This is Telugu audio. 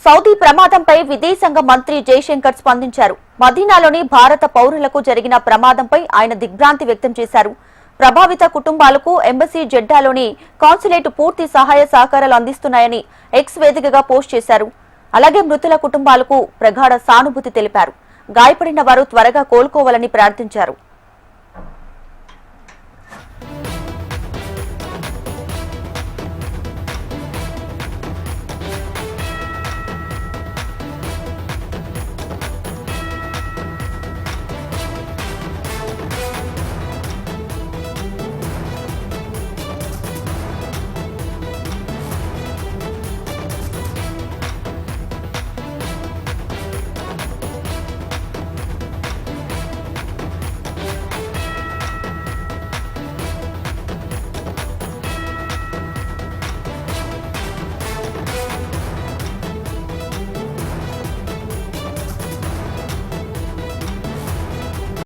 సౌదీ ప్రమాదంపై విదేశాంగ మంత్రి జైశంకర్ స్పందించారు. మదీనాలోని భారత పౌరులకు జరిగిన ప్రమాదంపై ఆయన దిగ్భ్రాంతి వ్యక్తం చేశారు. ప్రభావిత కుటుంబాలకు ఎంబసీ జెడ్డాలోని కాన్సులేట్ పూర్తి సహాయ సహకారాలు అందిస్తున్నాయని ఎక్స్ వేదికగా పోస్ట్ చేశారు. అలాగే మృతుల కుటుంబాలకు ప్రగాఢ సానుభూతి తెలిపారు. గాయపడిన వారు త్వరగా కోలుకోవాలని ప్రార్థించారు.